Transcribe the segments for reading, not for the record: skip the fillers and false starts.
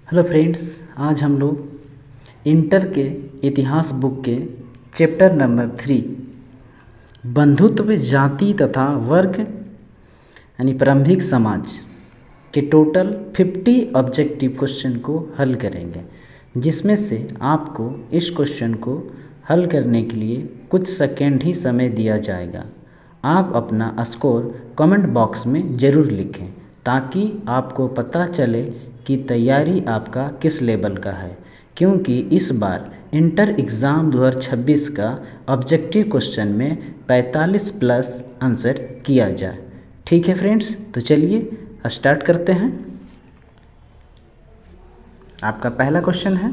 Hello friends, आज हम लोग इंटर के इतिहास बुक के चैप्टर नंबर 3 बंधुत्व जाति तथा वर्ग यानी प्रारंभिक समाज के टोटल 50 ऑब्जेक्टिव क्वेश्चन को हल करेंगे, जिसमें से आपको इस क्वेश्चन को हल करने के लिए कुछ सेकेंड ही समय दिया जाएगा। आप अपना स्कोर कमेंट बॉक्स में ज़रूर लिखें ताकि आपको पता चले कि तैयारी आपका किस लेवल का है, क्योंकि इस बार इंटर एग्ज़ाम 2026 का ऑब्जेक्टिव क्वेश्चन में 45 प्लस आंसर किया जाए। ठीक है फ्रेंड्स, तो चलिए स्टार्ट करते हैं। आपका पहला क्वेश्चन है,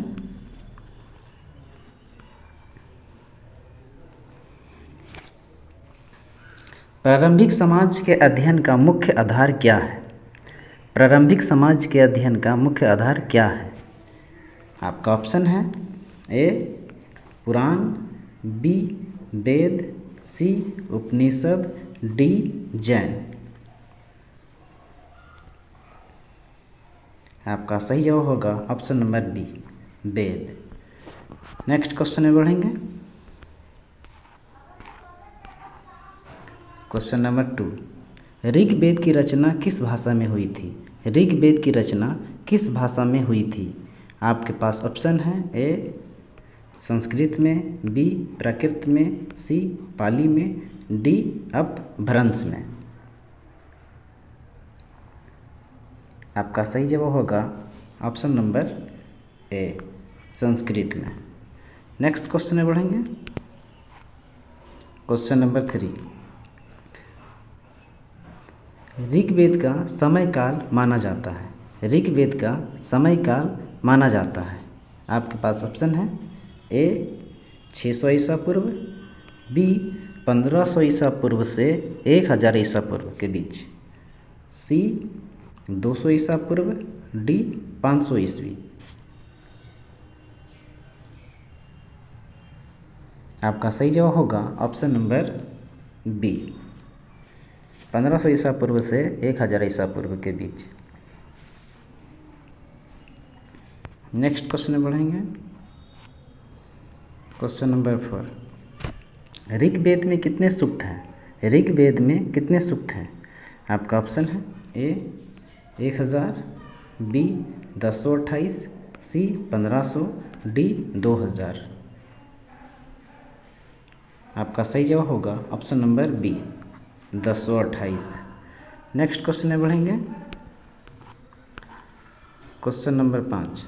प्रारंभिक समाज के अध्ययन का मुख्य आधार क्या है? प्रारंभिक समाज के अध्ययन का मुख्य आधार क्या है? आपका ऑप्शन है ए पुराण, बी वेद, सी उपनिषद, डी जैन। आपका सही जवाब होगा ऑप्शन नंबर बी वेद। नेक्स्ट क्वेश्चन में बढ़ेंगे। क्वेश्चन नंबर 2, ऋग्वेद की रचना किस भाषा में हुई थी? ऋग्वेद की रचना किस भाषा में हुई थी? आपके पास ऑप्शन है ए संस्कृत में, बी प्राकृत में, सी पाली में, डी अपभ्रंश में। आपका सही जवाब होगा ऑप्शन नंबर ए संस्कृत में। नेक्स्ट क्वेश्चन में बढ़ेंगे। क्वेश्चन नंबर 3, ऋग्वेद का समय काल माना जाता है। ऋग्वेद का समय काल माना जाता है। आपके पास ऑप्शन है ए 600 ईसा पूर्व, बी 1500 ईसा पूर्व से 1000 ईसा पूर्व के बीच, सी 200 ईसा पूर्व, डी 500 ईस्वी। आपका सही जवाब होगा ऑप्शन नंबर बी 1500 ईसा पूर्व से 1000 ईसा पूर्व के बीच। नेक्स्ट क्वेश्चन में बढ़ेंगे। क्वेश्चन नंबर 4, ऋग्वेद में कितने सूक्त हैं? ऋग्वेद में कितने सूक्त हैं? आपका ऑप्शन है ए 1000, बी 1028, सी 1500, डी 2000। आपका सही जवाब होगा option number B 1028। Next question में बढ़ेंगे। क्वेश्चन नंबर 5,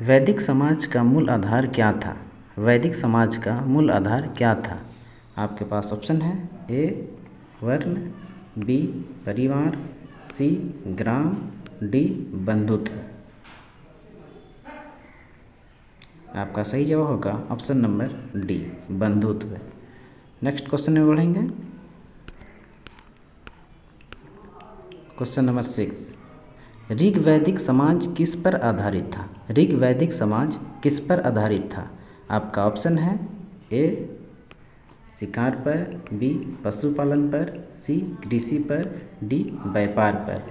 वैदिक समाज का मूल आधार क्या था? वैदिक समाज का मूल आधार क्या था? आपके पास ऑप्शन है ए वर्ण, बी परिवार, सी ग्राम, डी बंधुत्व। आपका सही जवाब होगा ऑप्शन नंबर डी बंधुत्व। नेक्स्ट क्वेश्चन में बढ़ेंगे। क्वेश्चन नंबर 6, ऋग्वैदिक समाज किस पर आधारित था? ऋग्वैदिक समाज किस पर आधारित था? आपका ऑप्शन है ए शिकार पर, बी पशुपालन पर, सी कृषि पर, डी व्यापार पर।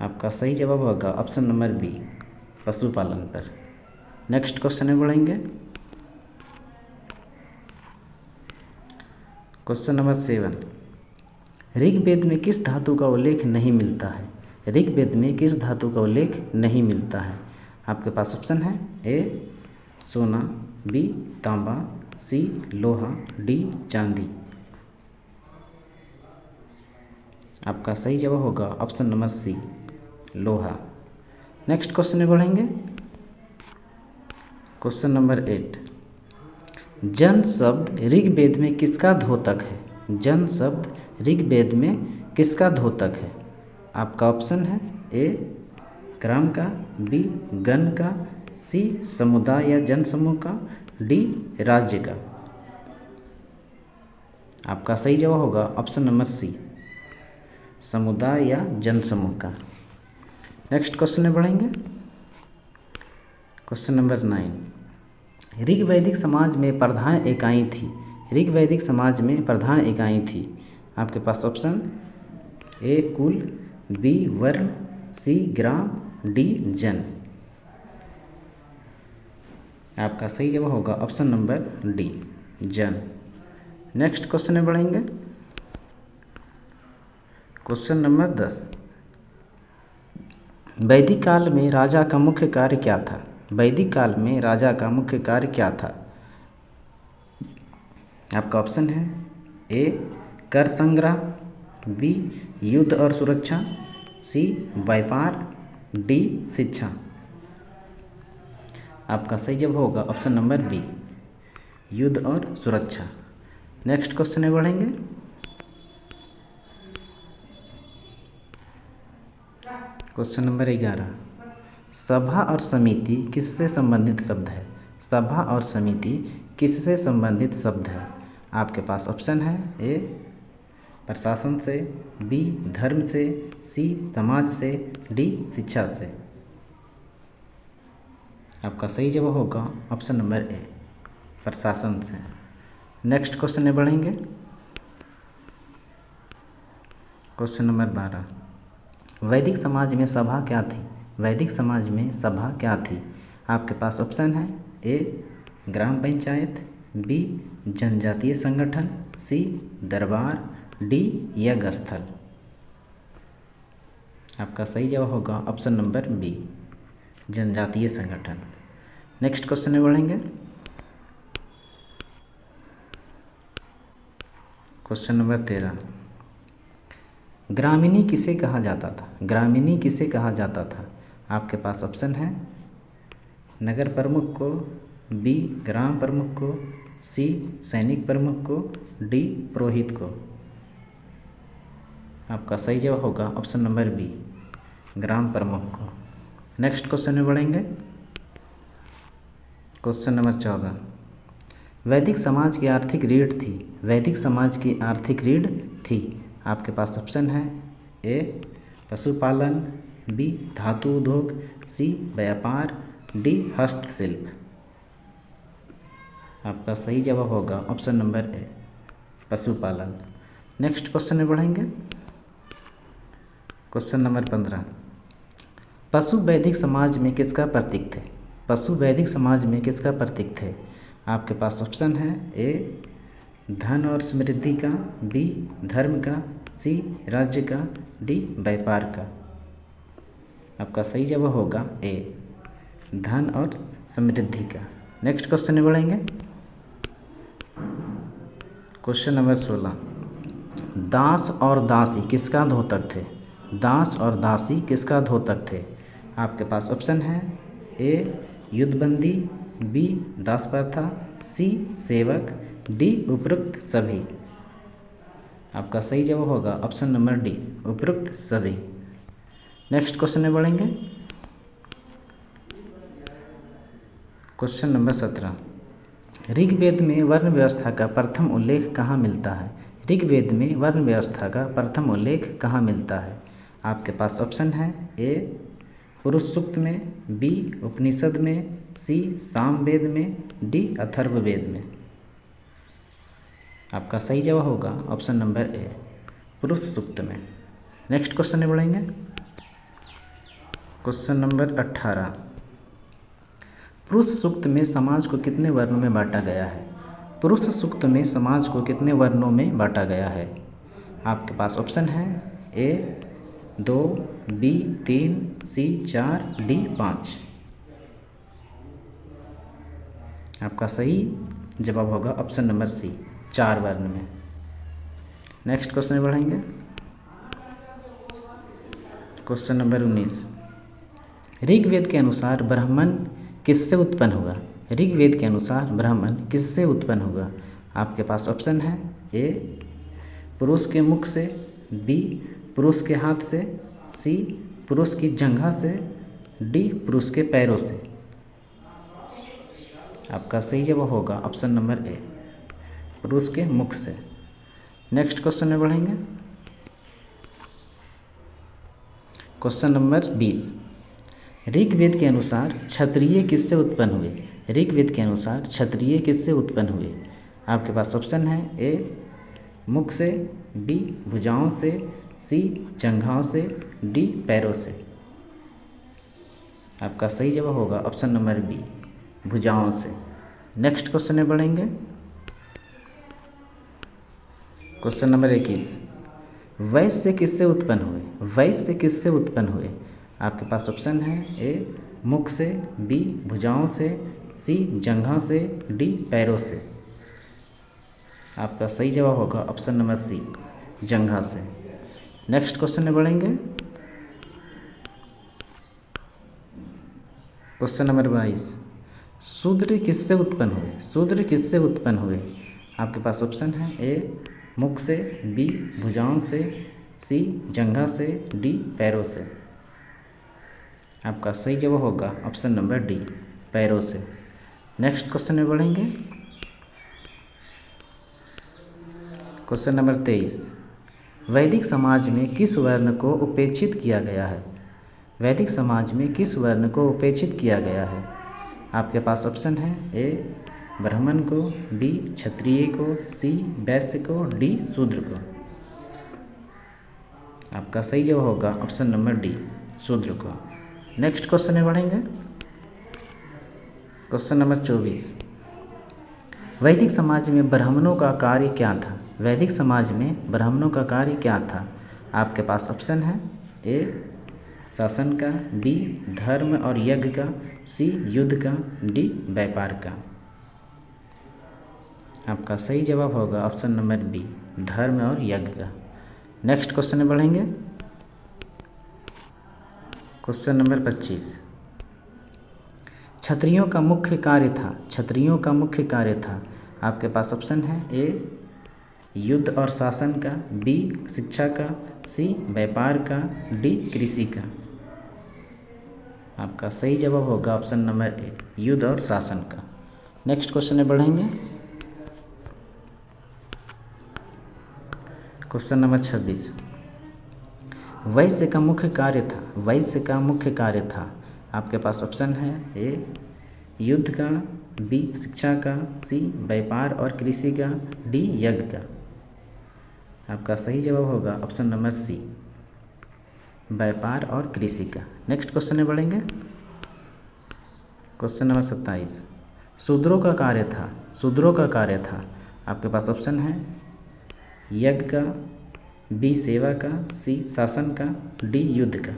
आपका सही जवाब होगा ऑप्शन नंबर बी पशुपालन पर। नेक्स्ट क्वेश्चन में बढ़ेंगे। क्वेश्चन नंबर 7, ऋग्वेद में किस धातु का उल्लेख नहीं मिलता है? ऋग्वेद में किस धातु का उल्लेख नहीं मिलता है? आपके पास ऑप्शन है ए सोना, बी तांबा, सी लोहा, डी चांदी। आपका सही जवाब होगा ऑप्शन नंबर सी लोहा। नेक्स्ट क्वेश्चन में बढ़ेंगे। क्वेश्चन नंबर 8, जन शब्द ऋग्वेद में किसका द्योतक है? जन शब्द ऋग्वेद में किसका द्योतक है? आपका ऑप्शन है ए ग्राम का, बी गण का, सी समुदाय या जनसमूह का, डी राज्य का। आपका सही जवाब होगा ऑप्शन नंबर सी समुदाय या जनसमूह का। नेक्स्ट क्वेश्चन में बढ़ेंगे। क्वेश्चन नंबर 9, ऋग्वैदिक समाज में प्रधान इकाई थी। ऋग्वैदिक समाज में प्रधान इकाई थी। आपके पास ऑप्शन ए कुल, बी वर्ण, सी ग्राम, डी जन। आपका सही जवाब होगा ऑप्शन नंबर डी जन। नेक्स्ट क्वेश्चन में बढ़ेंगे। क्वेश्चन नंबर 10, वैदिक काल में राजा का मुख्य कार्य क्या था? वैदिक काल में राजा का मुख्य कार्य क्या था? आपका ऑप्शन है ए कर संग्रह, बी युद्ध और सुरक्षा, सी व्यापार, डी शिक्षा। आपका सही जवाब होगा ऑप्शन नंबर बी युद्ध और सुरक्षा। नेक्स्ट क्वेश्चन में बढ़ेंगे। क्वेश्चन नंबर 11, सभा और समिति किससे संबंधित शब्द है? सभा और समिति किससे संबंधित शब्द है? आपके पास ऑप्शन है ए प्रशासन से, बी धर्म से, सी समाज से, डी शिक्षा से। आपका सही जवाब होगा ऑप्शन नंबर ए प्रशासन से। नेक्स्ट क्वेश्चन में बढ़ेंगे। क्वेश्चन नंबर 12, वैदिक समाज में सभा क्या थी? वैदिक समाज में सभा क्या थी? आपके पास ऑप्शन है ए ग्राम पंचायत, बी जनजातीय संगठन, सी दरबार, डी यज्ञ स्थल। आपका सही जवाब होगा ऑप्शन नंबर बी जनजातीय संगठन। नेक्स्ट क्वेश्चन में बढ़ेंगे। क्वेश्चन नंबर 13, ग्रामीणी किसे कहा जाता था? ग्रामीणी किसे कहा जाता था? आपके पास ऑप्शन है नगर प्रमुख को, बी ग्राम प्रमुख को, सी सैनिक प्रमुख को, डी पुरोहित को। आपका सही जवाब होगा ऑप्शन नंबर बी ग्राम प्रमुख को। नेक्स्ट क्वेश्चन में बढ़ेंगे। क्वेश्चन नंबर 14, वैदिक समाज की आर्थिक रीढ़ थी? वैदिक समाज की आर्थिक रीढ़ थी। आपके पास ऑप्शन है ए पशुपालन, बी धातु उद्योग, सी व्यापार, डी हस्तशिल्प। आपका सही जवाब होगा ऑप्शन नंबर ए पशुपालन। नेक्स्ट क्वेश्चन में बढ़ेंगे। क्वेश्चन नंबर 15, पशु वैदिक समाज में किसका प्रतीक थे? पशु वैदिक समाज में किसका प्रतीक थे? आपके पास ऑप्शन है ए धन और समृद्धि का, बी धर्म का, सी राज्य का, डी व्यापार का। आपका सही जवाब होगा ए धन और समृद्धि का। नेक्स्ट क्वेश्चन में बढ़ेंगे। क्वेश्चन नंबर 16, दास और दासी किसका धोतक थे? दास और दासी किसका धोतक थे? आपके पास ऑप्शन है ए युद्धबंदी, बी दास प्रथा, सी सेवक, डी उपरोक्त सभी। आपका सही जवाब होगा ऑप्शन नंबर डी उपरोक्त सभी। नेक्स्ट क्वेश्चन में बढ़ेंगे। क्वेश्चन नंबर 17, ऋग्वेद में वर्ण व्यवस्था का प्रथम उल्लेख कहाँ मिलता है? ऋग्वेद में वर्ण व्यवस्था का प्रथम उल्लेख कहाँ मिलता है? आपके पास ऑप्शन है ए पुरुष सूक्त में, बी उपनिषद में, सी सामवेद में, डी अथर्ववेद में। आपका सही जवाब होगा ऑप्शन नंबर ए पुरुष सूक्त में। नेक्स्ट क्वेश्चन में बढ़ेंगे। क्वेश्चन नंबर 18, पुरुष सूक्त में समाज को कितने वर्णों में बांटा गया है? पुरुष सूक्त में समाज को कितने वर्णों में बांटा गया है? आपके पास ऑप्शन है ए 2, बी 3, सी 4, डी 5। आपका सही जवाब होगा ऑप्शन नंबर सी 4 वर्ण में। नेक्स्ट क्वेश्चन में बढ़ेंगे। क्वेश्चन नंबर 19, ऋग्वेद के अनुसार ब्राह्मण किससे उत्पन्न हुआ? ऋग्वेद के अनुसार ब्राह्मण किससे उत्पन्न हुआ? आपके पास ऑप्शन है ए पुरुष के मुख से, बी पुरुष के हाथ से, सी पुरुष की जंघा से, डी पुरुष के पैरों से। आपका सही जवाब होगा ऑप्शन नंबर ए पुरुष के मुख से। नेक्स्ट क्वेश्चन में बढ़ेंगे। क्वेश्चन नंबर 20, ऋग्वेद के अनुसार क्षत्रिय किससे उत्पन्न हुए? ऋग्वेद के अनुसार क्षत्रिय किससे उत्पन्न हुए? आपके पास ऑप्शन है ए मुख से, बी भुजाओं से, सी जंघाओं से, डी पैरों से। आपका सही जवाब होगा ऑप्शन नंबर बी, भुजाओं से। नेक्स्ट क्वेश्चन में बढ़ेंगे। क्वेश्चन नंबर 21, वैश्य किससे उत्पन्न हुए? वैश्य किससे उत्पन्न हुए? आपके पास ऑप्शन है, ए मुख से, बी भुजाओं से, सी जंघा से, डी पैरों से। आपका सही जवाब होगा ऑप्शन नंबर सी, जंघा से। नेक्स्ट क्वेश्चन में बढ़ेंगे। क्वेश्चन नंबर 22, शूद्र किससे उत्पन्न हुए? शूद्र किससे उत्पन्न हुए? आपके पास ऑप्शन है, ए मुख से, बी भुजाओं से, सी जंघा से, डी पैरों से। आपका सही जवाब होगा ऑप्शन नंबर डी, पैरों से। नेक्स्ट क्वेश्चन में बढ़ेंगे। क्वेश्चन नंबर 23, वैदिक समाज में किस वर्ण को उपेक्षित किया गया है? वैदिक समाज में किस वर्ण को उपेक्षित किया गया है? आपके पास ऑप्शन है, ए ब्राह्मण को, बी क्षत्रिय को, सी वैश्य को, डी शूद्र को। आपका सही जवाब होगा ऑप्शन नंबर डी, शूद्र को। नेक्स्ट क्वेश्चन में बढ़ेंगे। क्वेश्चन नंबर 24, वैदिक समाज में ब्राह्मणों का कार्य क्या था? वैदिक समाज में ब्राह्मणों का कार्य क्या था? आपके पास ऑप्शन है, ए शासन का, बी धर्म और यज्ञ का, सी युद्ध का, डी व्यापार का। आपका सही जवाब होगा ऑप्शन नंबर बी, धर्म और यज्ञ का। नेक्स्ट क्वेश्चन में बढ़ेंगे। क्वेश्चन नंबर 25, क्षत्रियों का मुख्य कार्य था। क्षत्रियों का मुख्य कार्य था। आपके पास ऑप्शन है, ए युद्ध और शासन का, बी शिक्षा का, सी व्यापार का, डी कृषि का। आपका सही जवाब होगा ऑप्शन नंबर ए, युद्ध और शासन का। नेक्स्ट क्वेश्चन में बढ़ेंगे। क्वेश्चन नंबर 26, वैश्य का मुख्य कार्य था। वैश्य का मुख्य कार्य था। आपके पास ऑप्शन है, ए युद्ध का, बी शिक्षा का, सी व्यापार और कृषि का, डी यज्ञ का। आपका सही जवाब होगा ऑप्शन नंबर सी, व्यापार और कृषि का। नेक्स्ट क्वेश्चन में बढ़ेंगे। क्वेश्चन नंबर 27, शूद्रों का कार्य था। शूद्रों का कार्य था। आपके पास ऑप्शन है, यज्ञ का, बी सेवा का, सी शासन का, डी युद्ध का।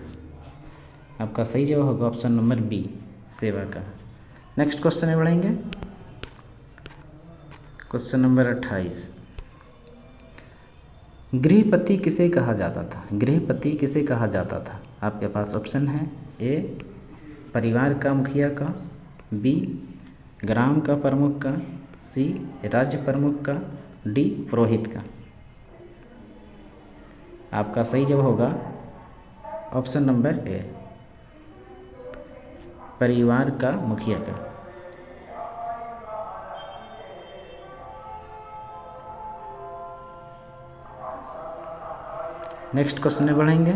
आपका सही जवाब होगा ऑप्शन नंबर बी, सेवा का। नेक्स्ट क्वेश्चन में बढ़ेंगे। क्वेश्चन नंबर 28, गृहपति किसे कहा जाता था? गृहपति किसे कहा जाता था? आपके पास ऑप्शन है, ए परिवार का मुखिया का, बी ग्राम का प्रमुख का, सी राज्य प्रमुख का, डी पुरोहित का। आपका सही जवाब होगा ऑप्शन नंबर ए, परिवार का मुखिया का। नेक्स्ट क्वेश्चन में बढ़ेंगे।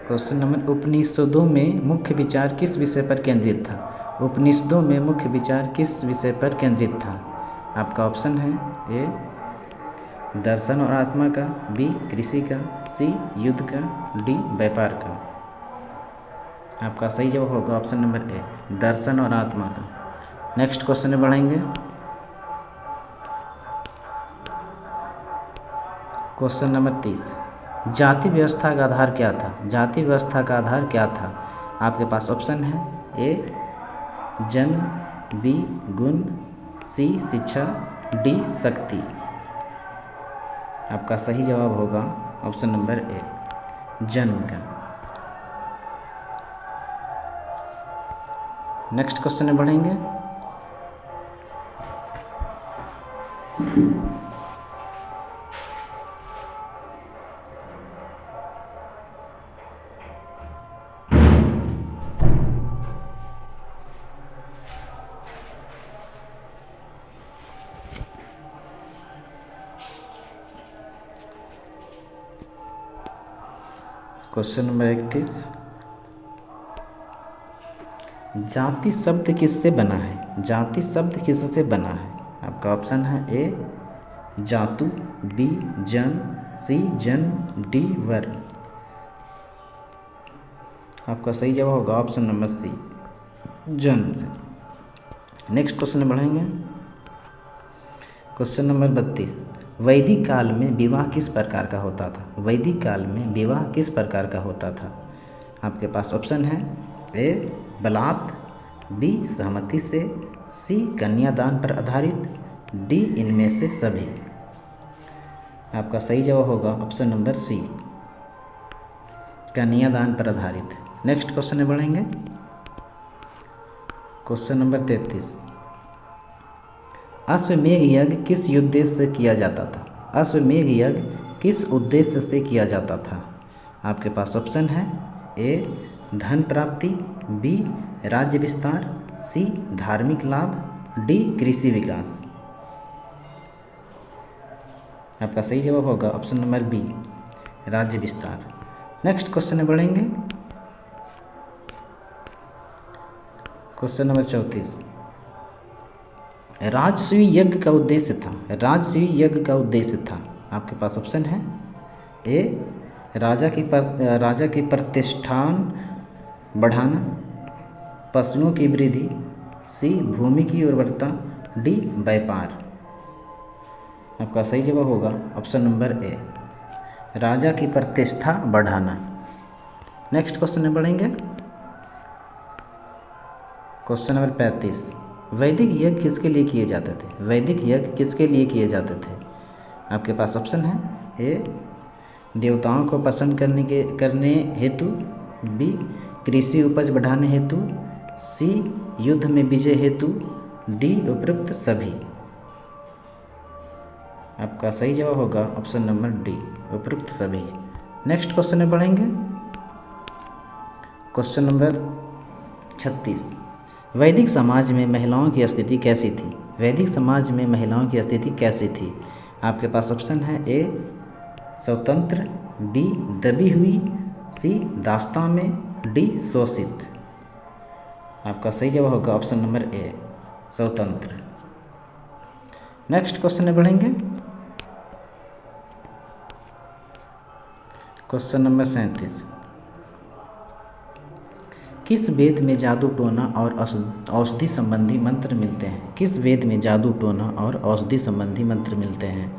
क्वेश्चन नंबर, उपनिषदों में मुख्य विचार किस विषय पर केंद्रित था? उपनिषदों में मुख्य विचार किस विषय पर केंद्रित था? आपका ऑप्शन है, ए दर्शन और आत्मा का, बी कृषि का, सी युद्ध का, डी व्यापार का। आपका सही जवाब होगा ऑप्शन नंबर ए, दर्शन और आत्मा का। नेक्स्ट क्वेश्चन में बढ़ेंगे। क्वेश्चन नंबर 30, जाति व्यवस्था का आधार क्या था? जाति व्यवस्था का आधार क्या था? आपके पास ऑप्शन है, ए जन्म, बी गुण, सी शिक्षा, डी शक्ति। आपका सही जवाब होगा ऑप्शन नंबर ए, जन्म का। नेक्स्ट क्वेश्चन में बढ़ेंगे। क्वेश्चन नंबर 31, जाति शब्द किससे बना है? जाति शब्द किससे बना है? आपका ऑप्शन है, ए जातु, बी जन, सी जन, डी वर्ण। आपका सही जवाब होगा ऑप्शन नंबर सी, जन से। नेक्स्ट क्वेश्चन में बढ़ेंगे। क्वेश्चन नंबर 32, वैदिक काल में विवाह किस प्रकार का होता था? वैदिक काल में विवाह किस प्रकार का होता था? आपके पास ऑप्शन है, ए बलात्, बी सहमति से, सी कन्यादान पर आधारित, डी इनमें से सभी। आपका सही जवाब होगा ऑप्शन नंबर सी, कन्यादान पर आधारित। नेक्स्ट क्वेश्चन में बढ़ेंगे। क्वेश्चन नंबर 33, अश्वमेध यज्ञ किस उद्देश्य से किया जाता था? अश्वमेध यज्ञ किस उद्देश्य से किया जाता था? आपके पास ऑप्शन है, ए धन प्राप्ति, बी राज्य विस्तार, सी धार्मिक लाभ, डी कृषि विकास। आपका सही जवाब होगा ऑप्शन नंबर बी, राज्य विस्तार। नेक्स्ट क्वेश्चन में बढ़ेंगे। क्वेश्चन नंबर 34, राजसूय यज्ञ का उद्देश्य था। राजसूय यज्ञ का उद्देश्य था। आपके पास ऑप्शन है, ए राजा की प्रतिष्ठान बढ़ाना, पशुओं की वृद्धि, सी भूमि की उर्वरता, डी व्यापार। आपका सही जवाब होगा ऑप्शन नंबर ए, राजा की प्रतिष्ठा बढ़ाना। नेक्स्ट क्वेश्चन में बढ़ेंगे। क्वेश्चन नंबर 35, वैदिक यज्ञ किसके लिए किए जाते थे? वैदिक यज्ञ किसके लिए किए जाते थे? आपके पास ऑप्शन है, ए देवताओं को प्रसन्न करने हेतु, बी कृषि उपज बढ़ाने हेतु, सी युद्ध में विजय हेतु, डी उपरोक्त सभी। आपका सही जवाब होगा ऑप्शन नंबर डी, उपरोक्त सभी। नेक्स्ट क्वेश्चन में बढ़ेंगे। क्वेश्चन नंबर 36, वैदिक समाज में महिलाओं की स्थिति कैसी थी? वैदिक समाज में महिलाओं की स्थिति कैसी थी? आपके पास ऑप्शन है, ए स्वतंत्र, बी दबी हुई, सी दास्तां में, डी शोषित। आपका सही जवाब होगा ऑप्शन नंबर ए, स्वतंत्र। नेक्स्ट क्वेश्चन में बढ़ेंगे। क्वेश्चन नंबर 37, किस वेद में जादू टोना और औषधि संबंधी मंत्र मिलते हैं? किस वेद में जादू टोना और औषधि संबंधी मंत्र मिलते हैं?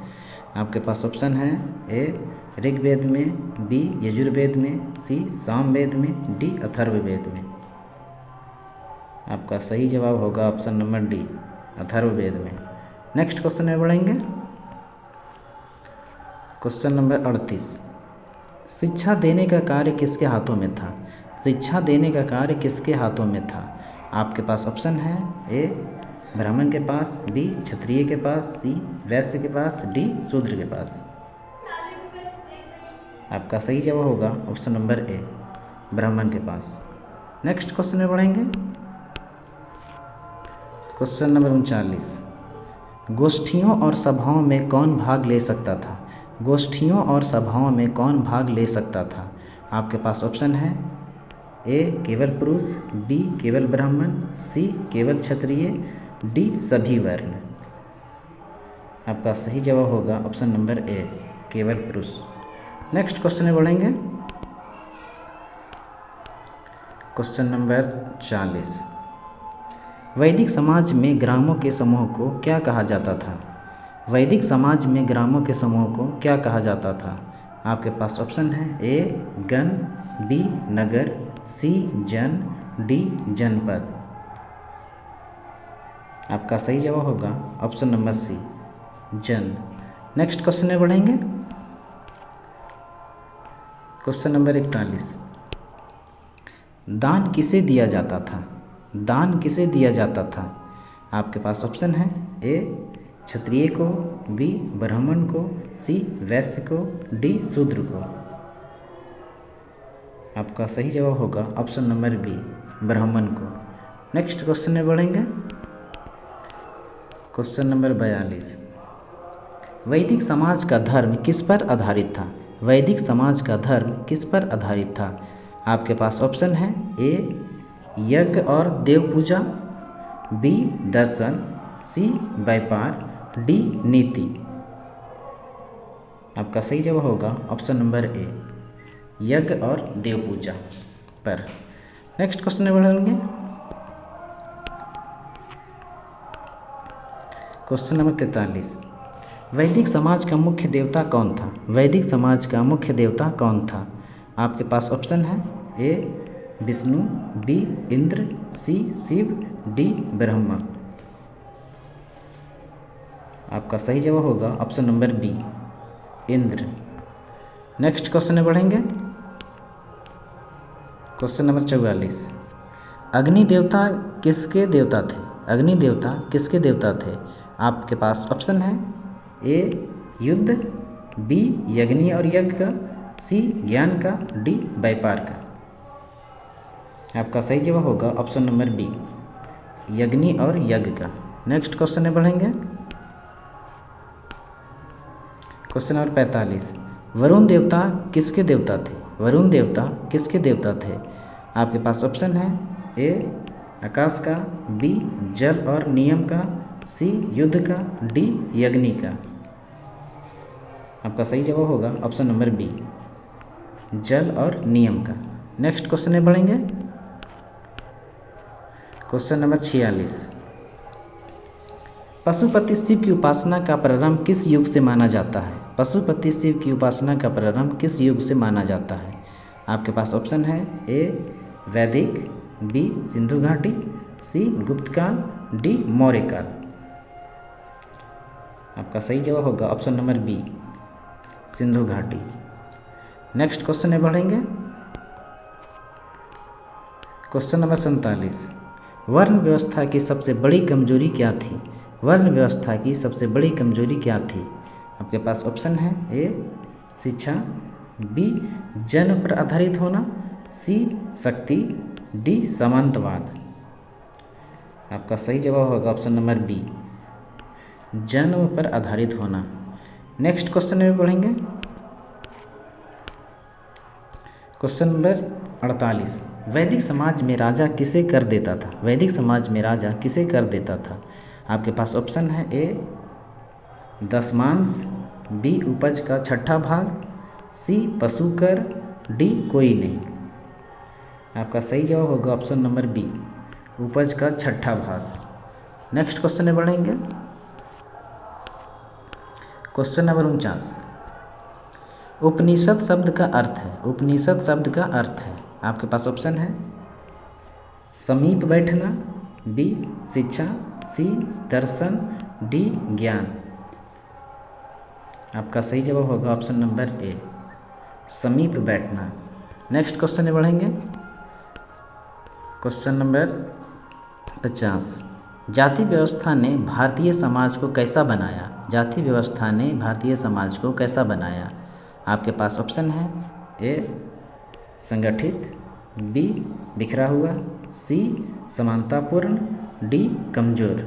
आपके पास ऑप्शन है, ए ऋग्वेद में, बी यजुर्वेद में, सी सामवेद में, डी अथर्ववेद में। आपका सही जवाब होगा ऑप्शन नंबर डी, अथर्ववेद में। नेक्स्ट क्वेश्चन में बढ़ेंगे। क्वेश्चन नंबर 38, शिक्षा देने का कार्य किसके हाथों में था? शिक्षा देने का कार्य किसके हाथों में था? आपके पास ऑप्शन है, ए ब्राह्मण के पास, बी क्षत्रिय के पास, सी वैश्य के पास, डी शूद्र के पास। आपका सही जवाब होगा ऑप्शन नंबर ए, ब्राह्मण के पास। नेक्स्ट क्वेश्चन में बढ़ेंगे। क्वेश्चन नंबर 39, गोष्ठियों और सभाओं में कौन भाग ले सकता था? गोष्ठियों और सभाओं में कौन भाग ले सकता था? आपके पास ऑप्शन है, ए केवल पुरुष, बी केवल ब्राह्मण, सी केवल क्षत्रिय, डी सभी वर्ण। आपका सही जवाब होगा ऑप्शन नंबर ए, केवल पुरुष। नेक्स्ट क्वेश्चन में बढ़ेंगे। क्वेश्चन नंबर 40, वैदिक समाज में ग्रामों के समूह को क्या कहा जाता था? वैदिक समाज में ग्रामों के समूह को क्या कहा जाता था? आपके पास ऑप्शन है, ए गण, बी नगर, सी जन, डी जनपद। आपका सही जवाब होगा ऑप्शन नंबर सी, जन। नेक्स्ट क्वेश्चन में बढ़ेंगे। क्वेश्चन नंबर 41, दान किसे दिया जाता था? दान किसे दिया जाता था? आपके पास ऑप्शन है, ए क्षत्रिय को, बी ब्राह्मण को, सी वैश्य को, डी शूद्र को। आपका सही जवाब होगा ऑप्शन नंबर बी, ब्राह्मण को। नेक्स्ट क्वेश्चन में बढ़ेंगे। क्वेश्चन नंबर 42, वैदिक समाज का धर्म किस पर आधारित था? वैदिक समाज का धर्म किस पर आधारित था? आपके पास ऑप्शन है, ए यज्ञ और देव पूजा, बी दर्शन, सी व्यापार, डी नीति। आपका सही जवाब होगा ऑप्शन नंबर ए, यज्ञ और देव पूजा पर। नेक्स्ट क्वेश्चन में बढ़ेंगे। क्वेश्चन नंबर 43, वैदिक समाज का मुख्य देवता कौन था? वैदिक समाज का मुख्य देवता कौन था? आपके पास ऑप्शन है A Vishnu, B Indra, C Shiv, D Brahma. आपका सही जवाब होगा option number B, Indra. Next question में बढ़ेंगे। क्वेश्चन नंबर 44, अग्नि देवता किसके देवता थे? अग्नि देवता किसके देवता थे? आपके पास ऑप्शन है ए युद्ध, बी यज्ञ और यज्ञ का, सी ज्ञान का, डी व्यापार का। आपका सही जवाब होगा ऑप्शन नंबर बी, यज्ञ और यज्ञ का। नेक्स्ट क्वेश्चन में बढ़ेंगे। क्वेश्चन नंबर 45, वरुण देवता किसके देवता थे? वरुण देवता किसके देवता थे? आपके पास ऑप्शन है ए आकाश का, बी जल और नियम का, सी युद्ध का, डी यज्ञ का। आपका सही जवाब होगा ऑप्शन नंबर बी, जल और नियम का। नेक्स्ट क्वेश्चन में बढ़ेंगे। क्वेश्चन नंबर 46, पशुपति शिव की उपासना का प्रारंभ किस युग से माना जाता है? पशुपति शिव की उपासना का प्रारंभ किस युग से माना जाता है? आपके पास ऑप्शन है ए वैदिक, बी सिंधु घाटी, सी गुप्त काल, डी मौर्य काल। आपका सही जवाब होगा ऑप्शन नंबर बी, सिंधु घाटी। नेक्स्ट क्वेश्चन में बढ़ेंगे। क्वेश्चन नंबर 47, वर्ण व्यवस्था की सबसे बड़ी कमजोरी क्या थी? वर्ण व्यवस्था की सबसे बड़ी कमजोरी क्या थी? आपके पास ऑप्शन है ए शिक्षा, बी जन्म पर आधारित होना, सी शक्ति, डी सामंतवाद। आपका सही जवाब होगा ऑप्शन नंबर बी, जन्म पर आधारित होना। नेक्स्ट क्वेश्चन में पढ़ेंगे। क्वेश्चन नंबर 48, वैदिक समाज में राजा किसे कर देता था? वैदिक समाज में राजा किसे कर देता था? आपके पास ऑप्शन है ए दशमांश, बी उपज का छठा भाग, सी पशु कर, डी कोई नहीं। आपका सही जवाब होगा ऑप्शन नंबर बी, उपज का छठा भाग। नेक्स्ट क्वेश्चन में बढ़ेंगे। क्वेश्चन नंबर 49, उपनिषद शब्द का अर्थ है। उपनिषद शब्द का अर्थ है। आपके पास ऑप्शन है समीप बैठना, बी शिक्षा, सी दर्शन, डी ज्ञान। आपका सही जवाब होगा ऑप्शन नंबर ए, समीप बैठना। नेक्स्ट क्वेश्चन में बढ़ेंगे। क्वेश्चन नंबर 50, जाति व्यवस्था ने भारतीय समाज को कैसा बनाया? जाति व्यवस्था ने भारतीय समाज को कैसा बनाया? आपके पास ऑप्शन है ए संगठित, बी बिखरा हुआ, सी समानतापूर्ण, डी कमजोर।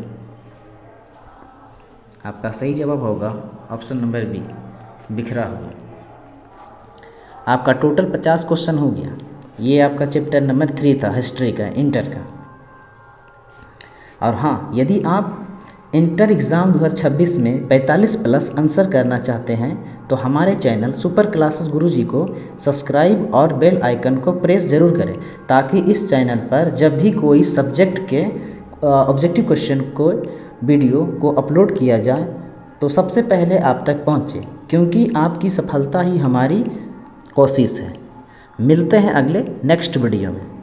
आपका सही जवाब होगा ऑप्शन नंबर बी, बिखरा हुआ। आपका टोटल 50 क्वेश्चन हो गया। ये आपका चैप्टर नंबर 3 था, हिस्ट्री का, इंटर का। और हाँ, यदि आप इंटर एग्ज़ाम 2026 में 45+ आंसर करना चाहते हैं तो हमारे चैनल सुपर क्लासेस गुरुजी को सब्सक्राइब और बेल आइकन को प्रेस ज़रूर करें, ताकि इस चैनल पर जब भी कोई सब्जेक्ट के ऑब्जेक्टिव क्वेश्चन को वीडियो को अपलोड किया जाए तो सबसे पहले आप तक पहुँचे, क्योंकि आपकी सफलता ही हमारी कोशिश है। मिलते हैं अगले नेक्स्ट वीडियो में।